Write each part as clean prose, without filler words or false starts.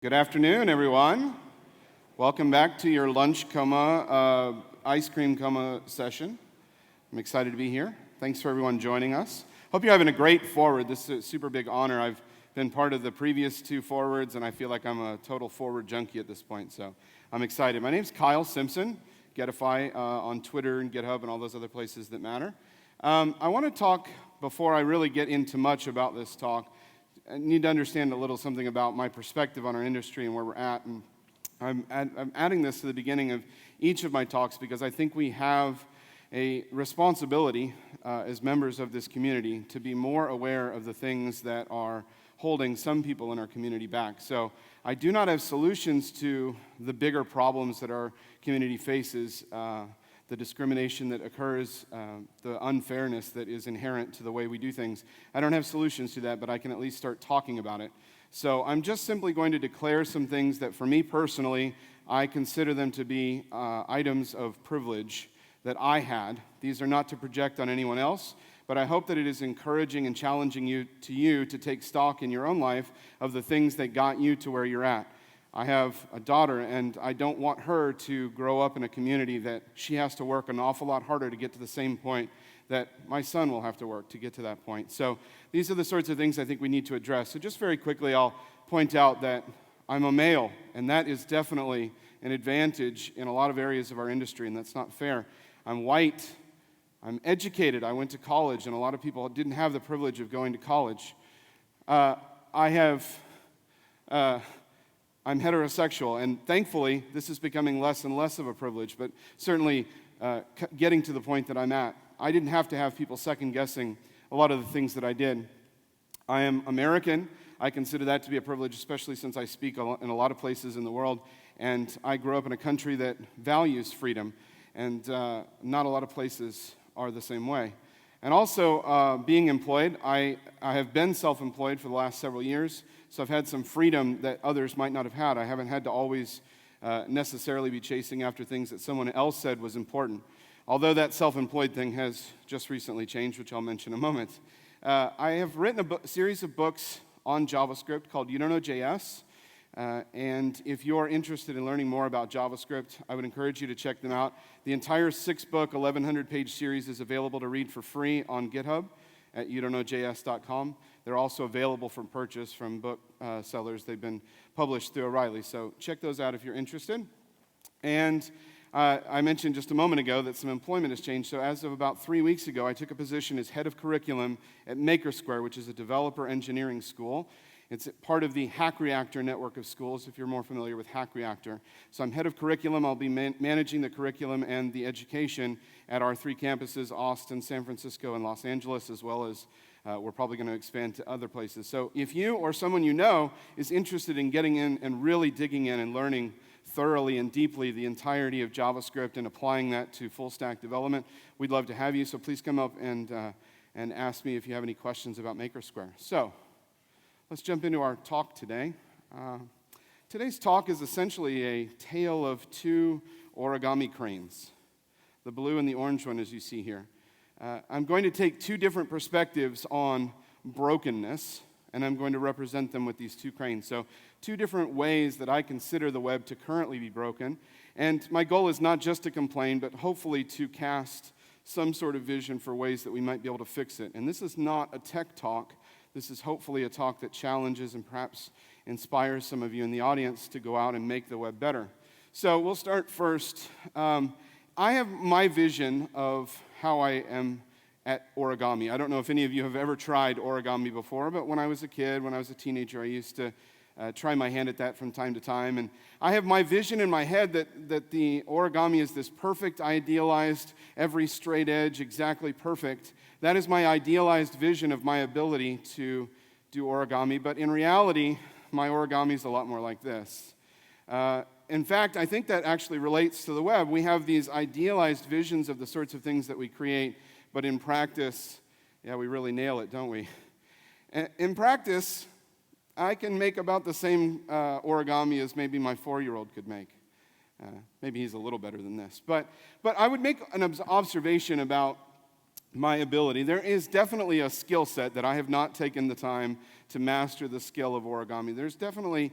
Good afternoon, everyone. Welcome back to your lunch ice cream coma session. I'm excited to be here. Thanks for everyone joining us. Hope you're having a great forward. This is a super big honor. I've been part of the previous two forwards, and I feel like I'm a total forward junkie at this point, so I'm excited. My name's Kyle Simpson, Getify on Twitter and GitHub and all those other places that matter. I want to talk, before I really get into much about this talk, I need to understand a little something about my perspective on our industry and where we're at. And I'm adding this to the beginning of each of my talks because I think we have a responsibility as members of this community to be more aware of the things that are holding some people in our community back. So I do not have solutions to the bigger problems that our community faces, the discrimination that occurs, the unfairness that is inherent to the way we do things. I don't have solutions to that, but I can at least start talking about it. So I'm just simply going to declare some things that for me personally, I consider them to be items of privilege that I had. These are not to project on anyone else, but I hope that it is encouraging and challenging you to take stock in your own life of the things that got you to where you're at. I have a daughter, and I don't want her to grow up in a community that she has to work an awful lot harder to get to the same point that my son will have to work to get to that point. So these are the sorts of things I think we need to address. So just very quickly, I'll point out that I'm a male, and that is definitely an advantage in a lot of areas of our industry, and that's not fair. I'm white. I'm educated. I went to college, and a lot of people didn't have the privilege of going to college. I'm heterosexual, and thankfully, this is becoming less and less of a privilege, but certainly getting to the point that I'm at, I didn't have to have people second-guessing a lot of the things that I did. I am American. I consider that to be a privilege, especially since I speak in a lot of places in the world, and I grew up in a country that values freedom, and not a lot of places are the same way. And also, being employed, I have been self-employed for the last several years, so I've had some freedom that others might not have had. I haven't had to always necessarily be chasing after things that someone else said was important, although that self-employed thing has just recently changed, which I'll mention in a moment. I have written a series of books on JavaScript called You Don't Know JS, and if you're interested in learning more about JavaScript, I would encourage you to check them out. The entire 6-book, 1,100-page series is available to read for free on GitHub at youdon'tknowjs.com. They're also available for purchase from book sellers. They've been published through O'Reilly, so check those out if you're interested. And I mentioned just a moment ago that some employment has changed, so as of about 3 weeks ago, I took a position as head of curriculum at MakerSquare, which is a developer engineering school. It's part of the Hack Reactor network of schools, if you're more familiar with Hack Reactor. So I'm head of curriculum. I'll be managing the curriculum and the education at our 3 campuses, Austin, San Francisco, and Los Angeles, as well as we're probably going to expand to other places. So if you or someone you know is interested in getting in and really digging in and learning thoroughly and deeply the entirety of JavaScript and applying that to full-stack development, we'd love to have you. So please come up and ask me if you have any questions about MakerSquare. So let's jump into our talk today. Today's talk is essentially a tale of 2 origami cranes, the blue and the orange one, as you see here. I'm going to take 2 different perspectives on brokenness, and I'm going to represent them with these 2 cranes. So 2 different ways that I consider the web to currently be broken. And my goal is not just to complain, but hopefully to cast some sort of vision for ways that we might be able to fix it. And this is not a tech talk. This is hopefully a talk that challenges and perhaps inspires some of you in the audience to go out and make the web better. So we'll start first. I have my vision of how I am at origami. I don't know if any of you have ever tried origami before, but when I was a kid, when I was a teenager, I used to try my hand at that from time to time. And I have my vision in my head that the origami is this perfect, idealized, every straight edge, exactly perfect. That is my idealized vision of my ability to do origami. But in reality, my origami is a lot more like this. In fact, I think that actually relates to the web. We have these idealized visions of the sorts of things that we create, but in practice, yeah, we really nail it, don't we? In practice, I can make about the same origami as maybe my 4-year-old could make. Maybe he's a little better than this. But I would make an observation about my ability. There is definitely a skill set that I have not taken the time to master the skill of origami. There's definitely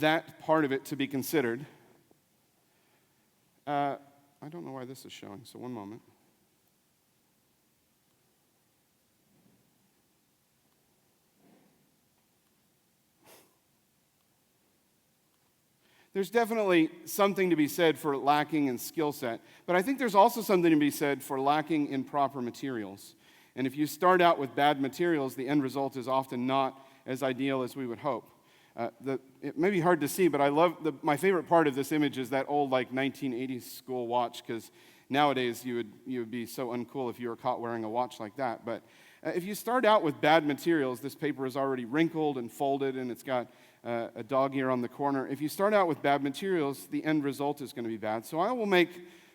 that part of it to be considered. I don't know why this is showing, so one moment. There's definitely something to be said for lacking in skill set, but I think there's also something to be said for lacking in proper materials. And if you start out with bad materials, the end result is often not as ideal as we would hope. It may be hard to see, but I love my favorite part of this image is that old 1980s school watch, because nowadays you would be so uncool if you were caught wearing a watch like that. But if you start out with bad materials, this paper is already wrinkled and folded, and it's got a dog ear on the corner. If you start out with bad materials, the end result is going to be bad. So I will make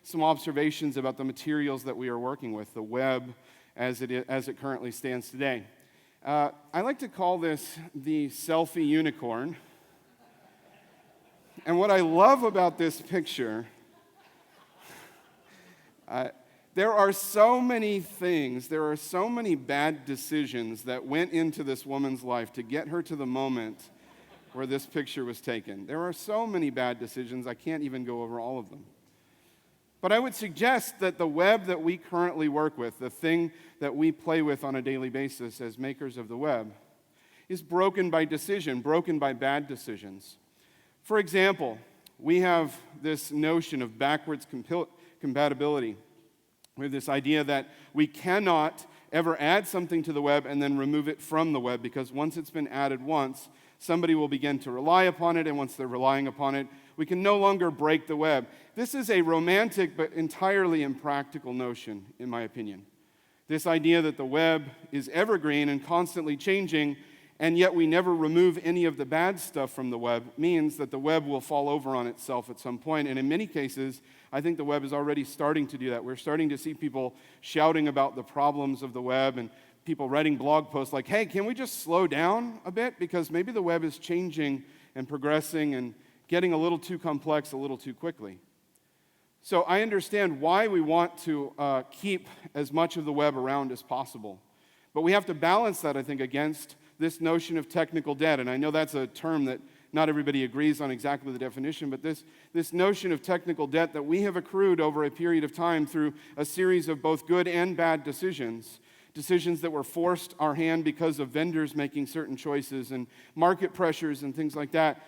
some observations about the materials that we are working with, the web as it currently stands today. I like to call this the selfie unicorn. And what I love about this picture, there are so many things, there are so many bad decisions that went into this woman's life to get her to the moment where this picture was taken. There are so many bad decisions, I can't even go over all of them. But I would suggest that the web that we currently work with, the thing that we play with on a daily basis as makers of the web, is broken by decision, broken by bad decisions. For example, we have this notion of backwards compatibility. We have this idea that we cannot ever add something to the web and then remove it from the web, because once it's been added once, somebody will begin to rely upon it, and once they're relying upon it, we can no longer break the web. This is a romantic but entirely impractical notion, in my opinion. This idea that the web is evergreen and constantly changing, and yet we never remove any of the bad stuff from the web, means that the web will fall over on itself at some point. And in many cases, I think the web is already starting to do that. We're starting to see people shouting about the problems of the web, and people writing blog posts like, hey, can we just slow down a bit? Because maybe the web is changing and progressing and getting a little too complex a little too quickly. So I understand why we want to keep as much of the web around as possible. But we have to balance that, I think, against this notion of technical debt. And I know that's a term that not everybody agrees on exactly the definition, but this notion of technical debt that we have accrued over a period of time through a series of both good and bad decisions that were forced our hand because of vendors making certain choices and market pressures and things like that.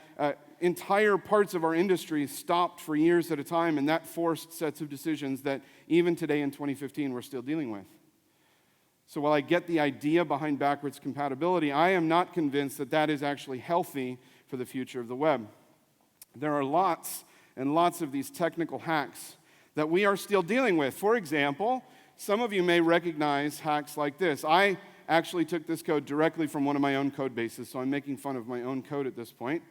Entire parts of our industry stopped for years at a time, and that forced sets of decisions that even today in 2015 we're still dealing with. So while I get the idea behind backwards compatibility, I am not convinced that that is actually healthy for the future of the web. There are lots and lots of these technical hacks that we are still dealing with. For example, some of you may recognize hacks like this. I actually took this code directly from one of my own code bases, so I'm making fun of my own code at this point.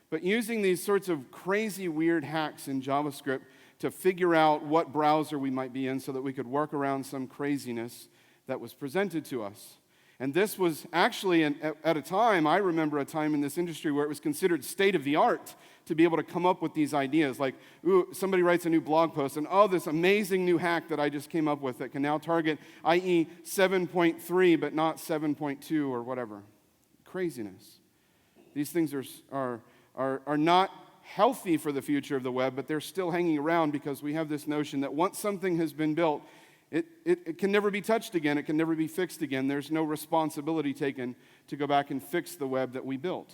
But using these sorts of crazy, weird hacks in JavaScript to figure out what browser we might be in so that we could work around some craziness that was presented to us. And this was actually, at a time, I remember a time in this industry where it was considered state-of-the-art to be able to come up with these ideas. Like, ooh, somebody writes a new blog post, and oh, this amazing new hack that I just came up with that can now target IE 7.3, but not 7.2 or whatever. Craziness. These things are not healthy for the future of the web, but they're still hanging around because we have this notion that once something has been built, it can never be touched again. It can never be fixed again. There's no responsibility taken to go back and fix the web that we built.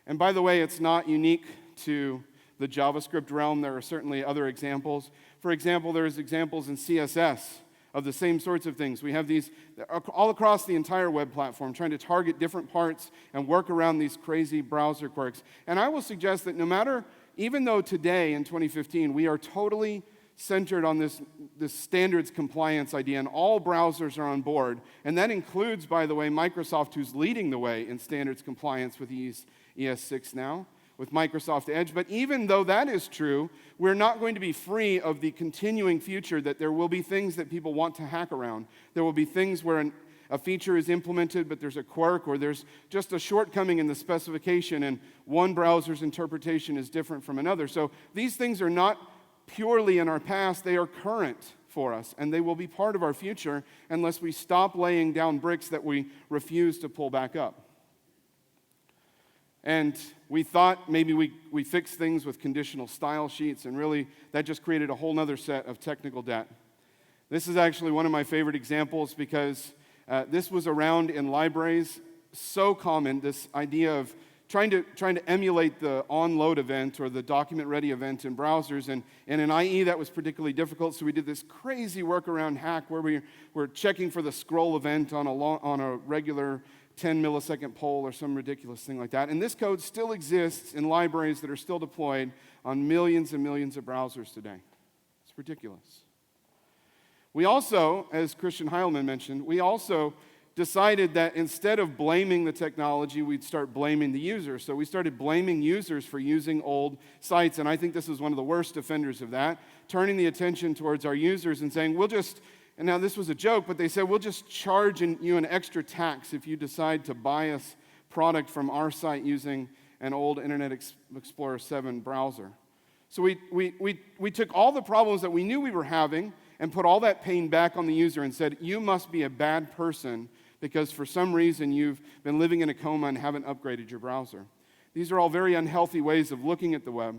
And by the way, it's not unique to the JavaScript realm. There are certainly other examples. For example, there's examples in CSS of the same sorts of things. We have these all across the entire web platform trying to target different parts and work around these crazy browser quirks. And I will suggest that no matter, even though today in 2015 we are totally centered on this standards compliance idea, and all browsers are on board. And that includes, by the way, Microsoft, who's leading the way in standards compliance with ES6 now, with Microsoft Edge. But even though that is true, we're not going to be free of the continuing future that there will be things that people want to hack around. There will be things where a feature is implemented, but there's a quirk, or there's just a shortcoming in the specification, and one browser's interpretation is different from another. So these things are not purely in our past, they are current for us, and they will be part of our future unless we stop laying down bricks that we refuse to pull back up. And we thought maybe we fixed things with conditional style sheets, and really that just created a whole other set of technical debt. This is actually one of my favorite examples because this was around in libraries, so common, this idea of trying to emulate the onload event or the document ready event in browsers. And in IE that was particularly difficult, so we did this crazy workaround hack where we were checking for the scroll event on a regular 10 millisecond poll or some ridiculous thing like that. And this code still exists in libraries that are still deployed on millions and millions of browsers today. It's ridiculous. We also, as Christian Heilman mentioned, we also decided that instead of blaming the technology, we'd start blaming the user. So we started blaming users for using old sites, and I think this is one of the worst offenders of that, turning the attention towards our users and saying, and now this was a joke, but they said, we'll just charge you an extra tax if you decide to buy a product from our site using an old Internet Explorer 7 browser. So we took all the problems that we knew we were having and put all that pain back on the user and said, you must be a bad person because for some reason you've been living in a coma and haven't upgraded your browser. These are all very unhealthy ways of looking at the web,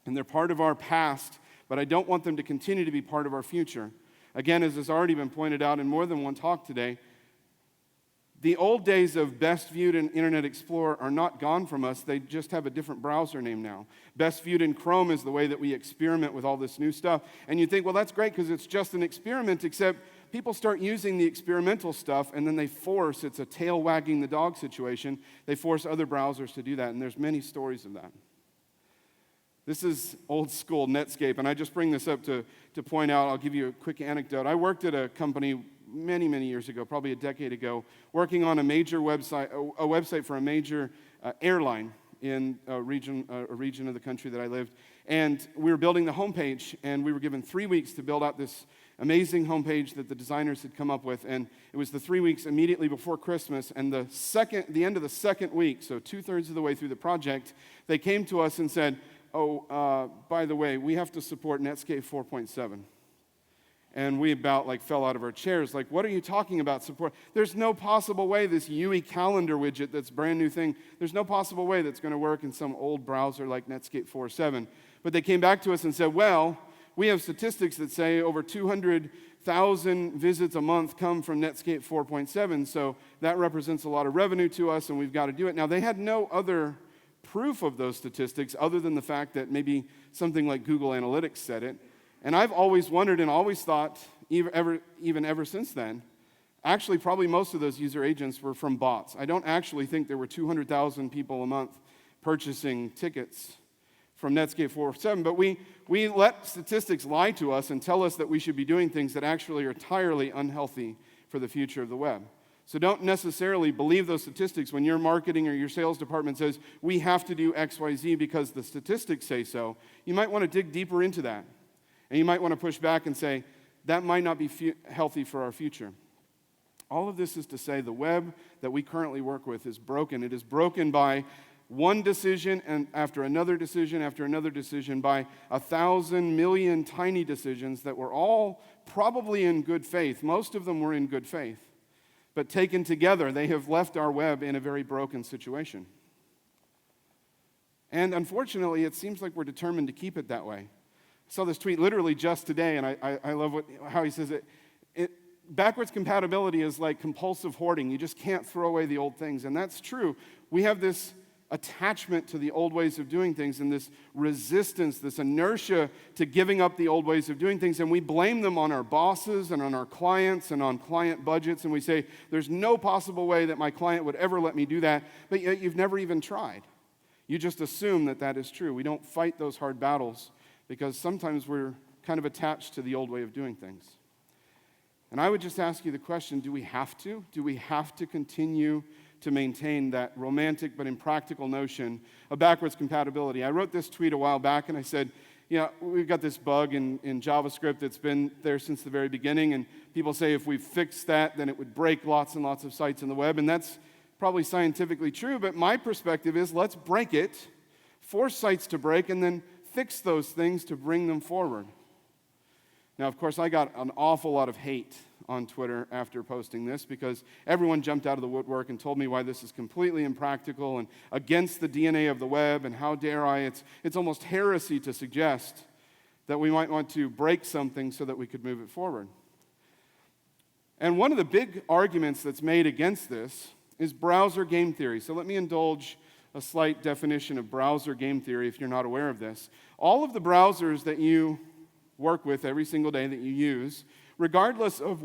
and they're part of our past, but I don't want them to continue to be part of our future. Again, as has already been pointed out in more than one talk today, the old days of best viewed in Internet Explorer are not gone from us. They just have a different browser name now. Best viewed in Chrome is the way that we experiment with all this new stuff. And you think, well, that's great because it's just an experiment, except people start using the experimental stuff and then it's a tail wagging the dog situation. They force other browsers to do that, and there's many stories of that. This is old school Netscape, and I just bring this up to point out, I'll give you a quick anecdote. I worked at a company many, many years ago, probably a decade ago, working on a website for a major airline in a region of the country that I lived. And we were building the homepage, and we were given 3 weeks to build out this amazing homepage that the designers had come up with. And it was the 3 weeks immediately before Christmas. And the end of the second week, so 2/3 of the way through the project, they came to us and said, by the way, we have to support Netscape 4.7. And we about fell out of our chairs. What are you talking about support? There's no possible way this UE calendar widget that's a brand new thing, there's no possible way that's going to work in some old browser like Netscape 4.7. But they came back to us and said, well, we have statistics that say over 200,000 visits a month come from Netscape 4.7, so that represents a lot of revenue to us, and we've got to do it. Now, they had no other proof of those statistics other than the fact that maybe something like Google Analytics said it. And I've always wondered and always thought, even ever since then, actually probably most of those user agents were from bots. I don't actually think there were 200,000 people a month purchasing tickets from Netscape 4.7, but we let statistics lie to us and tell us that we should be doing things that actually are entirely unhealthy for the future of the web. So don't necessarily believe those statistics when your marketing or your sales department says, we have to do X, Y, Z because the statistics say so. You might want to dig deeper into that. And you might want to push back and say, that might not be healthy for our future. All of this is to say the web that we currently work with is broken. It is broken by one decision and after another decision by 1,000 million tiny decisions that were all probably in good faith. Most of them were in good faith. But taken together, they have left our web in a very broken situation. And unfortunately, it seems like we're determined to keep it that way. I saw this tweet literally just today, and I love how he says it. Backwards compatibility is like compulsive hoarding. You just can't throw away the old things, and that's true. We have this attachment to the old ways of doing things and this resistance, this inertia to giving up the old ways of doing things, and we blame them on our bosses and on our clients and on client budgets, and we say, there's no possible way that my client would ever let me do that, but yet you've never even tried. You just assume that that is true. We don't fight those hard battles because sometimes we're kind of attached to the old way of doing things. And I would just ask you the question, do we have to? Do we have to continue to maintain that romantic but impractical notion of backwards compatibility? I wrote this tweet a while back and I said, we've got this bug in JavaScript that's been there since the very beginning, and people say if we fix that, then it would break lots and lots of sites in the web, and that's probably scientifically true, but my perspective is let's break it, force sites to break, and then fix those things to bring them forward. Now, of course, I got an awful lot of hate on Twitter after posting this because everyone jumped out of the woodwork and told me why this is completely impractical and against the DNA of the web, and how dare I, it's almost heresy to suggest that we might want to break something so that we could move it forward. And one of the big arguments that's made against this is browser game theory. So let me indulge a slight definition of browser game theory if you're not aware of this. All of the browsers that you work with every single day that you use, regardless of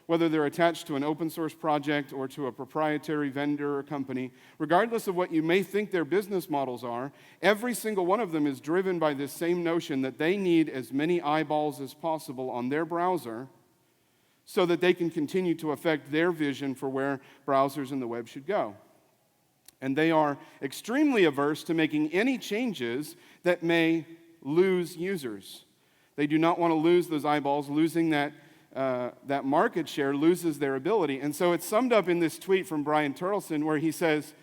whether they're attached to an open source project or to a proprietary vendor or company, regardless of what you may think their business models are, every single one of them is driven by this same notion that they need as many eyeballs as possible on their browser so that they can continue to affect their vision for where browsers and the web should go. And they are extremely averse to making any changes that may lose users. They do not want to lose those eyeballs. Losing that market share loses their ability. And so it's summed up in this tweet from Brian Turtleson where he says,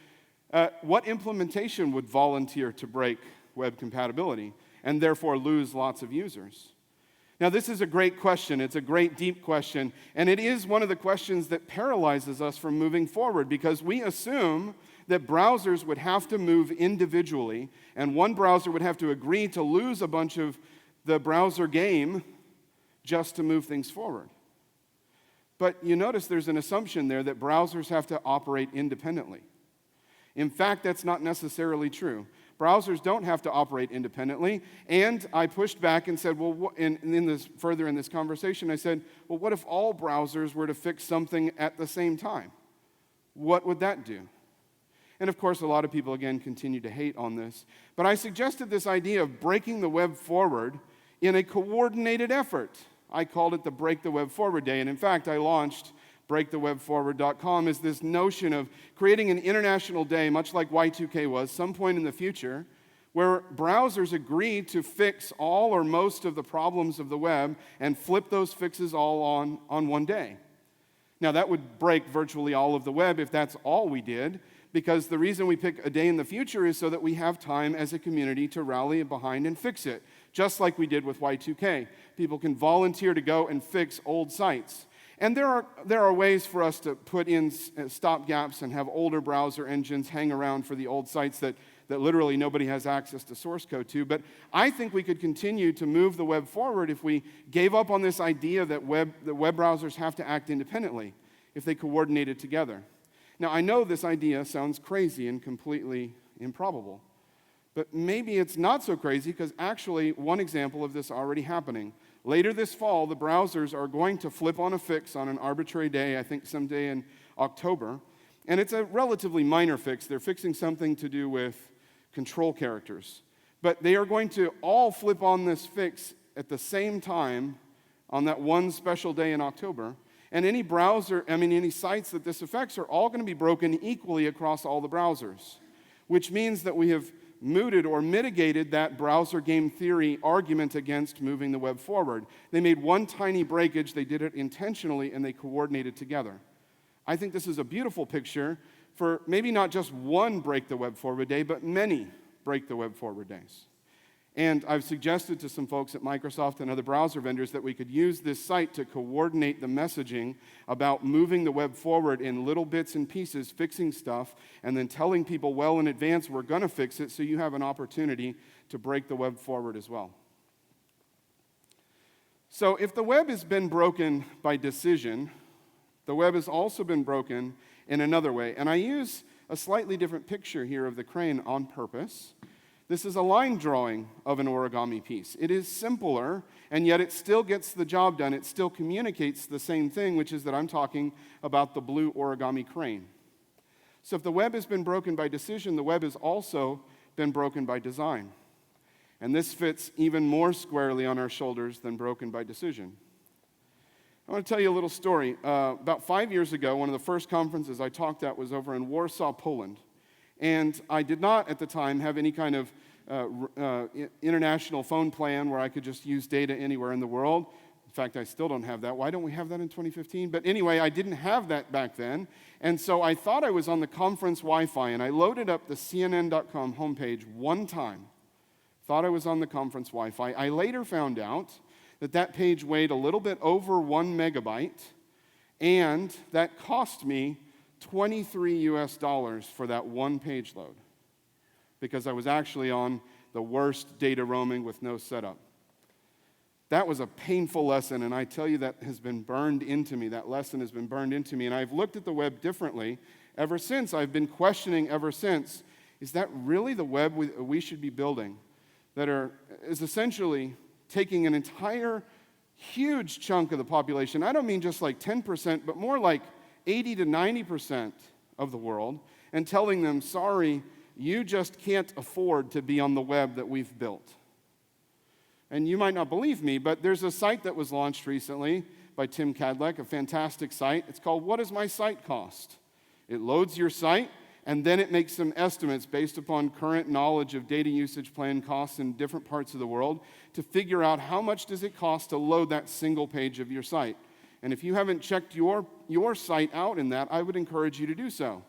what implementation would volunteer to break web compatibility and therefore lose lots of users? Now, this is a great question. It's a great, deep question. And it is one of the questions that paralyzes us from moving forward because we assume that browsers would have to move individually, and one browser would have to agree to lose a bunch of the browser game just to move things forward. But you notice there's an assumption there that browsers have to operate independently. In fact, that's not necessarily true. Browsers don't have to operate independently, and I pushed back and said, well, further in this conversation, I said, well, what if all browsers were to fix something at the same time? What would that do? And of course, a lot of people, again, continue to hate on this. But I suggested this idea of breaking the web forward in a coordinated effort. I called it the Break the Web Forward Day, and in fact, I launched breakthewebforward.com is this notion of creating an international day, much like Y2K was, some point in the future, where browsers agree to fix all or most of the problems of the web and flip those fixes all on one day. Now, that would break virtually all of the web if that's all we did, because the reason we pick a day in the future is so that we have time as a community to rally behind and fix it, just like we did with Y2K. People can volunteer to go and fix old sites. And there are ways for us to put in stopgaps and have older browser engines hang around for the old sites that literally nobody has access to source code to. But I think we could continue to move the web forward if we gave up on this idea that the web browsers have to act independently, if they coordinated together. Now, I know this idea sounds crazy and completely improbable, but maybe it's not so crazy because actually one example of this already happening. Later this fall, the browsers are going to flip on a fix on an arbitrary day, I think someday in October, and it's a relatively minor fix. They're fixing something to do with control characters. But they are going to all flip on this fix at the same time on that one special day in October, and any sites that this affects are all going to be broken equally across all the browsers, which means that we have mooted or mitigated that browser game theory argument against moving the web forward. They made one tiny breakage, they did it intentionally, and they coordinated together. I think this is a beautiful picture for maybe not just one Break the Web Forward Day, but many Break the Web Forward Days. And I've suggested to some folks at Microsoft and other browser vendors that we could use this site to coordinate the messaging about moving the web forward in little bits and pieces, fixing stuff, and then telling people well in advance we're going to fix it so you have an opportunity to break the web forward as well. So if the web has been broken by decision, the web has also been broken in another way. And I use a slightly different picture here of the crane on purpose. This is a line drawing of an origami piece. It is simpler, and yet it still gets the job done. It still communicates the same thing, which is that I'm talking about the blue origami crane. So if the web has been broken by decision, the web has also been broken by design. And this fits even more squarely on our shoulders than broken by decision. I want to tell you a little story. About 5 years ago, one of the first conferences I talked at was over in Warsaw, Poland. And I did not, at the time, have any kind of international phone plan where I could just use data anywhere in the world. In fact, I still don't have that. Why don't we have that in 2015? But anyway, I didn't have that back then. And so I thought I was on the conference Wi-Fi, and I loaded up the CNN.com homepage one time. Thought I was on the conference Wi-Fi. I later found out that page weighed a little bit over 1 megabyte, And that cost me $23 for that one page load, because I was actually on the worst data roaming with no setup. That was a painful lesson, and I tell you, that has been burned into me. That lesson has been burned into me, and I've looked at the web differently ever since. I've been questioning ever since, is that really the web we should be building? That is essentially taking an entire huge chunk of the population. I don't mean just like 10%, but more like 80 to 90% of the world, and telling them, sorry, you just can't afford to be on the web that we've built. And you might not believe me, but there's a site that was launched recently by Tim Kadlec, a fantastic site. It's called What Does My Site Cost? It loads your site, and then it makes some estimates based upon current knowledge of data usage plan costs in different parts of the world to figure out how much does it cost to load that single page of your site. And if you haven't checked your site out in that, I would encourage you to do so.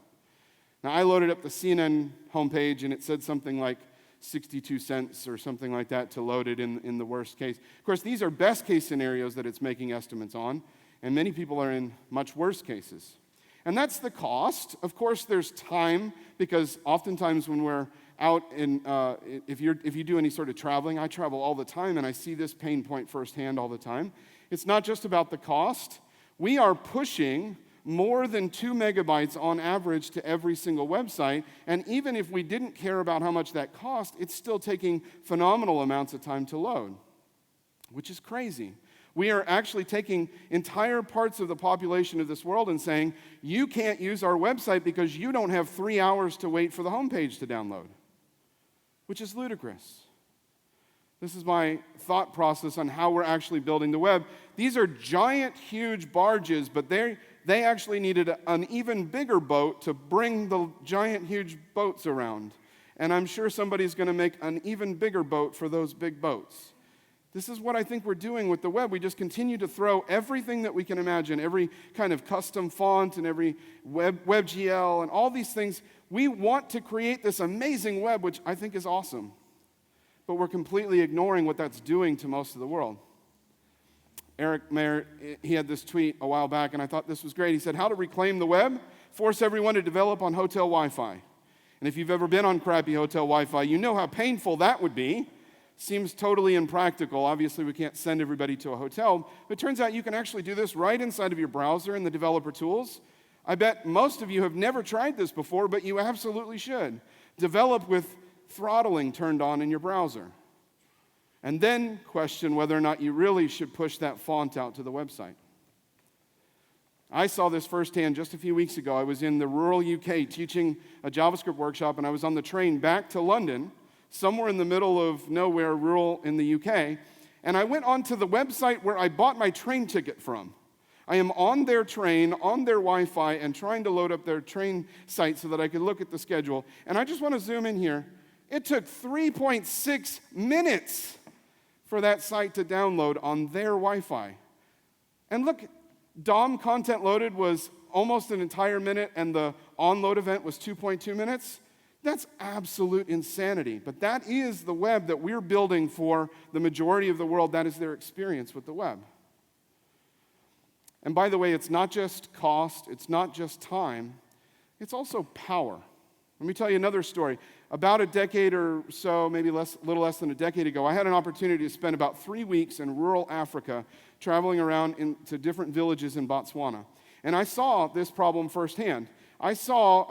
Now, I loaded up the CNN homepage, and it said something like 62 cents or something like that to load it in the worst case. Of course, these are best case scenarios that it's making estimates on, and many people are in much worse cases. And that's the cost. Of course, there's time, because oftentimes when we're out if you do any sort of traveling, I travel all the time, and I see this pain point firsthand all the time. It's not just about the cost. We are pushing more than 2 megabytes on average to every single website, and even if we didn't care about how much that cost, it's still taking phenomenal amounts of time to load, which is crazy. We are actually taking entire parts of the population of this world and saying, you can't use our website because you don't have 3 hours to wait for the homepage to download, which is ludicrous. This is my thought process on how we're actually building the web. These are giant, huge barges, but they actually needed an even bigger boat to bring the giant, huge boats around. And I'm sure somebody's going to make an even bigger boat for those big boats. This is what I think we're doing with the web. We just continue to throw everything that we can imagine, every kind of custom font and every WebGL and all these things. We want to create this amazing web, which I think is awesome. But we're completely ignoring what that's doing to most of the world. Eric Mayer, he had this tweet a while back, and I thought this was great. He said, how to reclaim the web? Force everyone to develop on hotel Wi-Fi. And if you've ever been on crappy hotel Wi-Fi, you know how painful that would be. Seems totally impractical. Obviously, we can't send everybody to a hotel. But it turns out you can actually do this right inside of your browser in the developer tools. I bet most of you have never tried this before, but you absolutely should. Develop with throttling turned on in your browser. And then question whether or not you really should push that font out to the website. I saw this firsthand just a few weeks ago. I was in the rural UK teaching a JavaScript workshop, and I was on the train back to London, somewhere in the middle of nowhere, rural in the UK, and I went onto the website where I bought my train ticket from. I am on their train, on their Wi-Fi, and trying to load up their train site so that I could look at the schedule. And I just want to zoom in here. It took 3.6 minutes for that site to download on their Wi-Fi. And look, DOM content loaded was almost an entire minute, and the onload event was 2.2 minutes. That's absolute insanity. But that is the web that we're building for the majority of the world. That is their experience with the web. And by the way, it's not just cost, it's not just time, it's also power. Let me tell you another story. About a decade or so, maybe a little less than a decade ago, I had an opportunity to spend about 3 weeks in rural Africa, traveling around to different villages in Botswana. And I saw this problem firsthand. I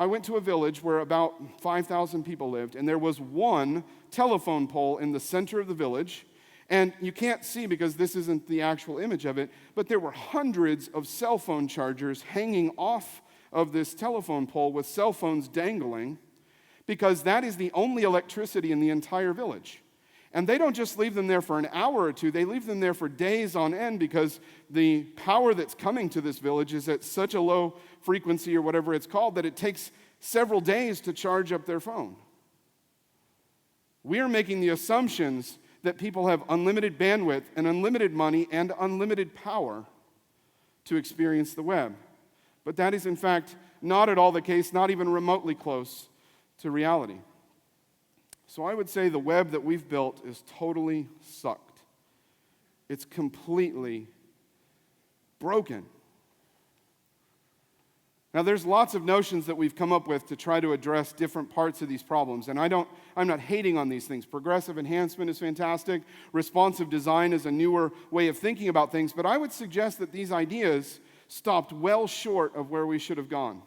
went to a village where about 5,000 people lived, and there was one telephone pole in the center of the village. And you can't see because this isn't the actual image of it, but there were hundreds of cell phone chargers hanging off of this telephone pole with cell phones dangling, because that is the only electricity in the entire village. And they don't just leave them there for an hour or two, they leave them there for days on end, because the power that's coming to this village is at such a low frequency, or whatever it's called, that it takes several days to charge up their phone. We are making the assumptions that people have unlimited bandwidth and unlimited money and unlimited power to experience the web. But that is, in fact, not at all the case, not even remotely close to reality. So I would say the web that we've built is totally sucked. It's completely broken. Now, there's lots of notions that we've come up with to try to address different parts of these problems, and I'm not hating on these things. Progressive enhancement is fantastic. Responsive design is a newer way of thinking about things, but I would suggest that these ideas stopped well short of where we should have gone.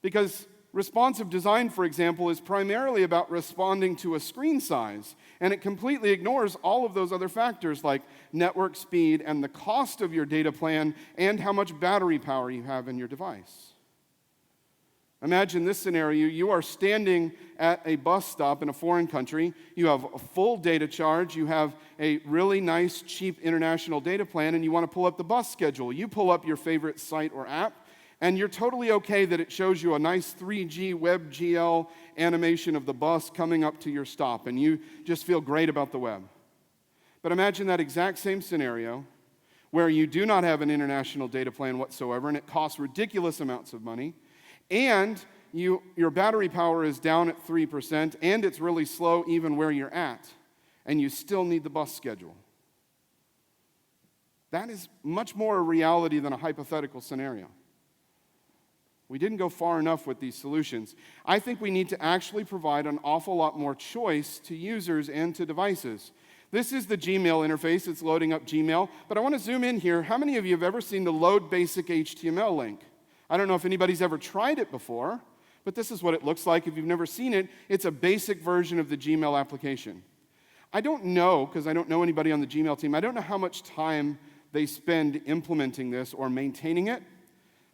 Because responsive design, for example, is primarily about responding to a screen size, and it completely ignores all of those other factors like network speed and the cost of your data plan and how much battery power you have in your device. Imagine this scenario. You are standing at a bus stop in a foreign country. You have a full data charge. You have a really nice, cheap international data plan, and you want to pull up the bus schedule. You pull up your favorite site or app, and you're totally okay that it shows you a nice 3G WebGL animation of the bus coming up to your stop, and you just feel great about the web. But imagine that exact same scenario where you do not have an international data plan whatsoever, and it costs ridiculous amounts of money, and your battery power is down at 3%, and it's really slow even where you're at, and you still need the bus schedule. That is much more a reality than a hypothetical scenario. We didn't go far enough with these solutions. I think we need to actually provide an awful lot more choice to users and to devices. This is the Gmail interface. It's loading up Gmail. But I want to zoom in here. How many of you have ever seen the load basic HTML link? I don't know if anybody's ever tried it before, but this is what it looks like. If you've never seen it, it's a basic version of the Gmail application. I don't know, because I don't know anybody on the Gmail team, I don't know how much time they spend implementing this or maintaining it.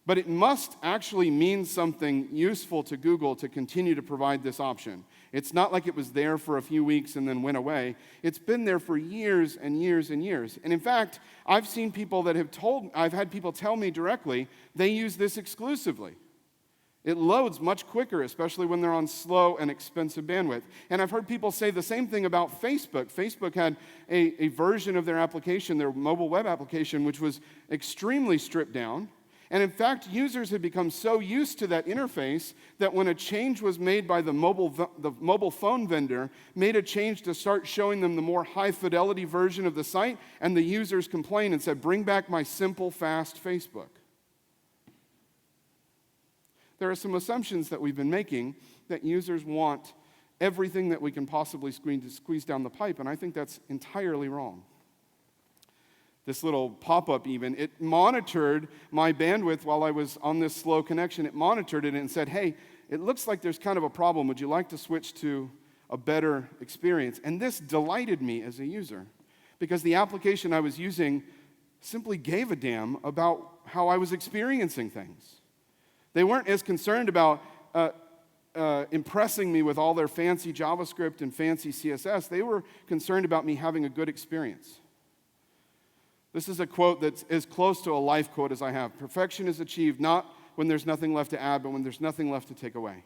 But it must actually mean something useful to Google to continue to provide this option. It's not like it was there for a few weeks and then went away. It's been there for years and years and years. And in fact, I've had people tell me directly they use this exclusively. It loads much quicker, especially when they're on slow and expensive bandwidth. And I've heard people say the same thing about Facebook. Facebook had a version of their application, their mobile web application, which was extremely stripped down. And in fact, users had become so used to that interface that when a change was made by the mobile phone vendor, made a change to start showing them the more high-fidelity version of the site, and the users complained and said, "Bring back my simple, fast Facebook." There are some assumptions that we've been making that users want everything that we can possibly squeeze down the pipe, and I think that's entirely wrong. This little pop-up even, it monitored my bandwidth while I was on this slow connection. It monitored it and said, "Hey, it looks like there's kind of a problem. Would you like to switch to a better experience?" And this delighted me as a user because the application I was using simply gave a damn about how I was experiencing things. They weren't as concerned about impressing me with all their fancy JavaScript and fancy CSS. They were concerned about me having a good experience. This is a quote that's as close to a life quote as I have. Perfection is achieved not when there's nothing left to add, but when there's nothing left to take away.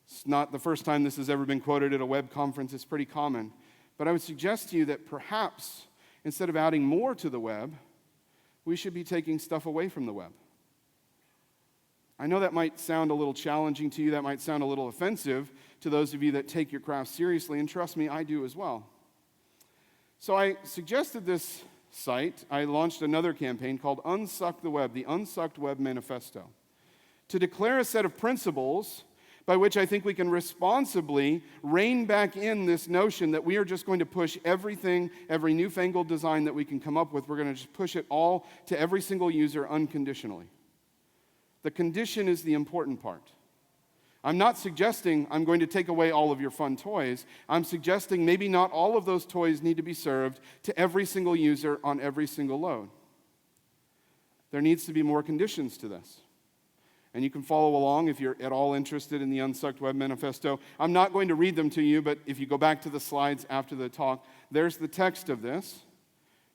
It's not the first time this has ever been quoted at a web conference. It's pretty common. But I would suggest to you that perhaps instead of adding more to the web, we should be taking stuff away from the web. I know that might sound a little challenging to you. That might sound a little offensive to those of you that take your craft seriously, and trust me, I do as well. So I suggested this site. I launched another campaign called Unsuck the Web, the Unsucked Web Manifesto, to declare a set of principles by which I think we can responsibly rein back in this notion that we are just going to push everything, every newfangled design that we can come up with, we're going to just push it all to every single user unconditionally. The condition is the important part. I'm not suggesting I'm going to take away all of your fun toys. I'm suggesting maybe not all of those toys need to be served to every single user on every single load. There needs to be more conditions to this. And you can follow along if you're at all interested in the Unsucked Web Manifesto. I'm not going to read them to you, but if you go back to the slides after the talk, there's the text of this.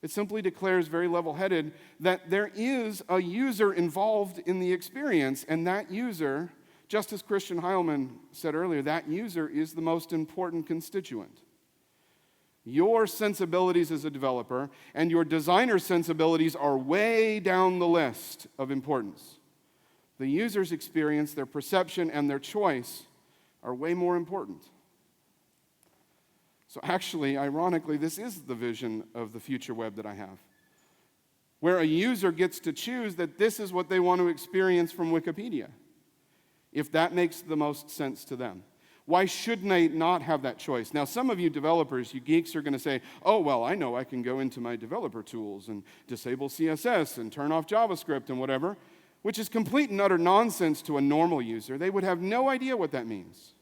It simply declares very level-headed that there is a user involved in the experience, and that user, just as Christian Heilman said earlier, that user is the most important constituent. Your sensibilities as a developer and your designer sensibilities are way down the list of importance. The user's experience, their perception, and their choice are way more important. So actually, ironically, this is the vision of the future web that I have. where a user gets to choose that this is what they want to experience from Wikipedia, if that makes the most sense to them. Why shouldn't I not have that choice? Now, some of you developers, you geeks, are going to say, oh, well, I know I can go into my developer tools and disable CSS and turn off JavaScript and whatever, which is complete and utter nonsense to a normal user. They would have no idea what that means.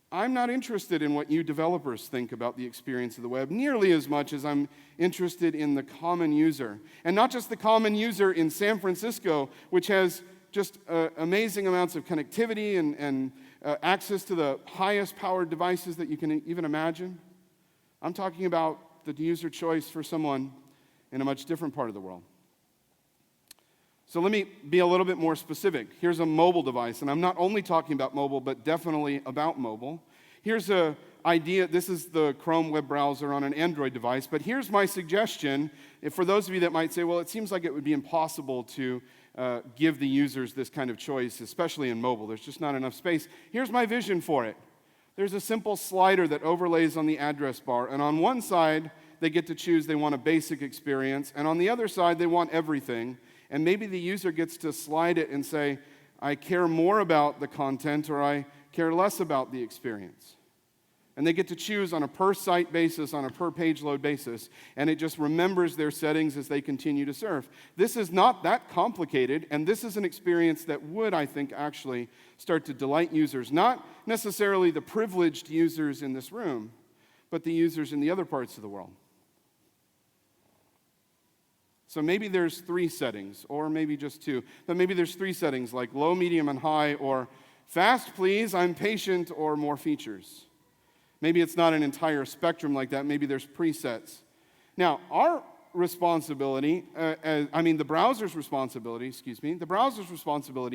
I'm not interested in what you developers think about the experience of the web nearly as much as I'm interested in the common user. And not just the common user in San Francisco, which has just amazing amounts of connectivity and access to the highest powered devices that you can even imagine. I'm talking about the user choice for someone in a much different part of the world. So let me be a little bit more specific. Here's a mobile device, and I'm not only talking about mobile, but definitely about mobile. Here's an idea. This is the Chrome web browser on an Android device, but here's my suggestion. For those of you that might say, well, it seems like it would be impossible to give the users this kind of choice, especially in mobile. There's just not enough space. Here's my vision for it. There's a simple slider that overlays on the address bar, and on one side, they get to choose they want a basic experience, and on the other side, they want everything. And maybe the user gets to slide it and say, I care more about the content or I care less about the experience. And they get to choose on a per-site basis, on a per-page load basis, and it just remembers their settings as they continue to surf. This is not that complicated, and this is an experience that would, I think, actually start to delight users, not necessarily the privileged users in this room, but the users in the other parts of the world. So maybe there's 3 settings, or maybe just 2, but maybe there's 3 settings, like low, medium, and high, or fast, please, I'm patient, or more features. Maybe it's not an entire spectrum like that. Maybe there's presets. Now, our responsibility, the browser's responsibility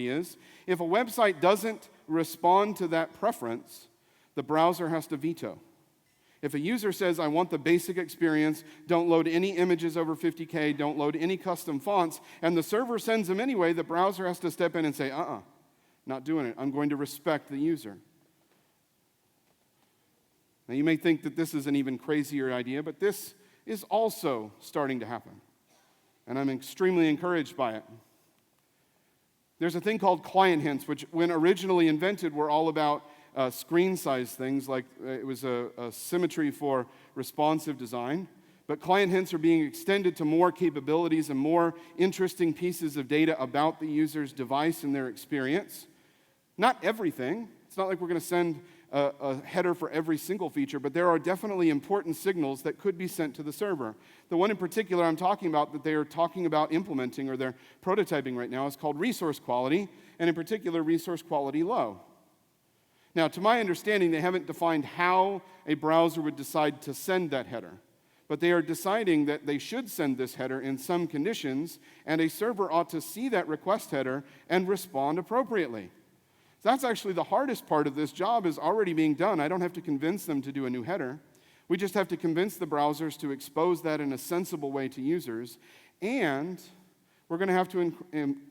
is, if a website doesn't respond to that preference, the browser has to veto. If a user says, I want the basic experience, don't load any images over 50K, don't load any custom fonts, and the server sends them anyway, the browser has to step in and say, not doing it. I'm going to respect the user. Now, you may think that this is an even crazier idea, but this is also starting to happen, and I'm extremely encouraged by it. There's a thing called client hints, which when originally invented were all about screen size things, like it was a symmetry for responsive design. But client hints are being extended to more capabilities and more interesting pieces of data about the user's device and their experience. Not everything. It's not like we're going to send a header for every single feature, but there are definitely important signals that could be sent to the server. The one in particular I'm talking about that they are talking about implementing or they're prototyping right now is called resource quality, and in particular, resource quality low. Now, to my understanding, they haven't defined how a browser would decide to send that header, but they are deciding that they should send this header in some conditions, and a server ought to see that request header and respond appropriately. So that's actually the hardest part of this job is already being done. I don't have to convince them to do a new header. We just have to convince the browsers to expose that in a sensible way to users, and we're going to have to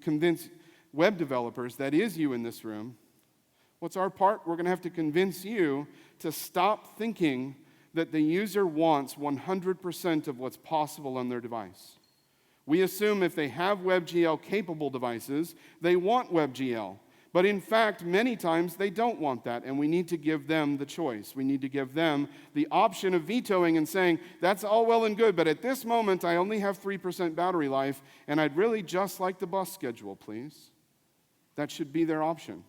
convince web developers, that is you in this room. What's our part? We're going to have to convince you to stop thinking that the user wants 100% of what's possible on their device. We assume if they have WebGL-capable devices, they want WebGL. But in fact, many times they don't want that, and we need to give them the choice. We need to give them the option of vetoing and saying, that's all well and good, but at this moment I only have 3% battery life, and I'd really just like the bus schedule, please. That should be their option.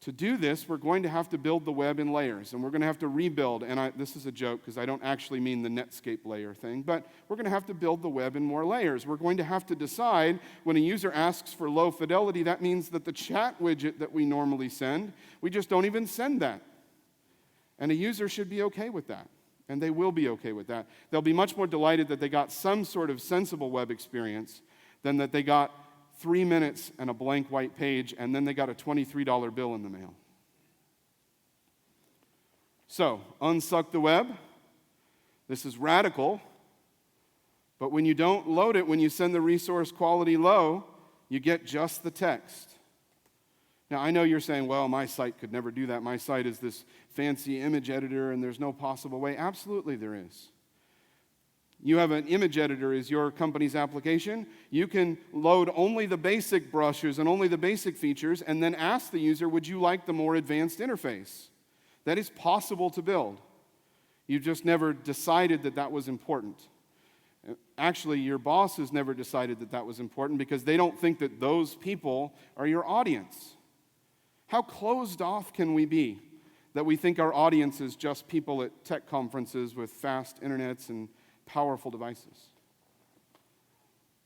To do this, we're going to have to build the web in layers, and we're going to have to rebuild, and this is a joke because I don't actually mean the Netscape layer thing, but we're going to have to build the web in more layers. We're going to have to decide when a user asks for low fidelity, that means that the chat widget that we normally send, we just don't even send that. And a user should be okay with that, and they will be okay with that. They'll be much more delighted that they got some sort of sensible web experience than that they got 3 minutes and a blank white page, and then they got a $23 bill in the mail. So, unsuck the web. This is radical, but when you don't load it, when you send the resource quality low, you get just the text. Now, I know you're saying, well, my site could never do that. My site is this fancy image editor, and there's no possible way. Absolutely there is. You have an image editor as your company's application. You can load only the basic brushes and only the basic features and then ask the user, would you like the more advanced interface? That is possible to build. You just never decided that that was important. Actually, your boss has never decided that that was important because they don't think that those people are your audience. How closed off can we be that we think our audience is just people at tech conferences with fast internets and powerful devices?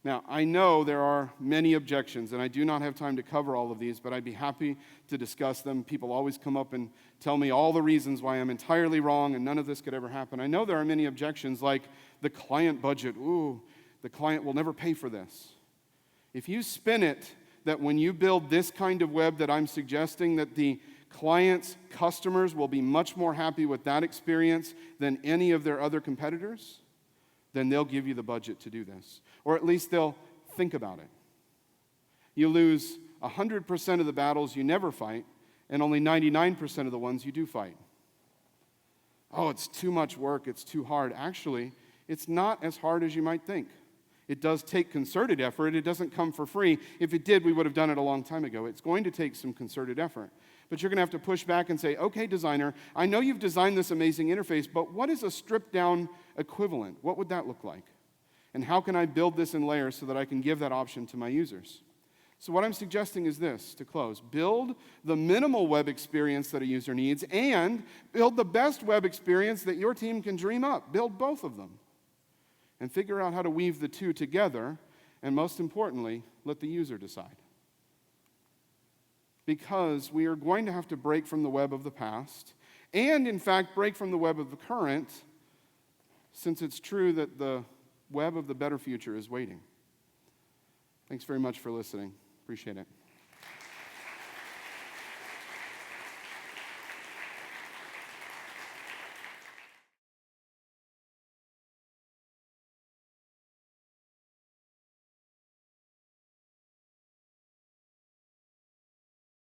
Now, I know there are many objections, and I do not have time to cover all of these, but I'd be happy to discuss them. People always come up and tell me all the reasons why I'm entirely wrong and none of this could ever happen. I know there are many objections like the client budget. Ooh, the client will never pay for this. If you spin it that when you build this kind of web that I'm suggesting that the client's customers will be much more happy with that experience than any of their other competitors, then they'll give you the budget to do this. Or at least they'll think about it. You lose 100% of the battles you never fight, and only 99% of the ones you do fight. Oh, it's too much work, it's too hard. Actually, it's not as hard as you might think. It does take concerted effort. It doesn't come for free. If it did, we would have done it a long time ago. It's going to take some concerted effort. But you're going to have to push back and say, okay, designer, I know you've designed this amazing interface, but what is a stripped-down equivalent? What would that look like? And how can I build this in layers so that I can give that option to my users? So what I'm suggesting is this, to close. Build the minimal web experience that a user needs and build the best web experience that your team can dream up. Build both of them. And figure out how to weave the two together, and most importantly, let the user decide. Because we are going to have to break from the web of the past, and in fact, break from the web of the current, since it's true that the web of the better future is waiting. Thanks very much for listening. Appreciate it.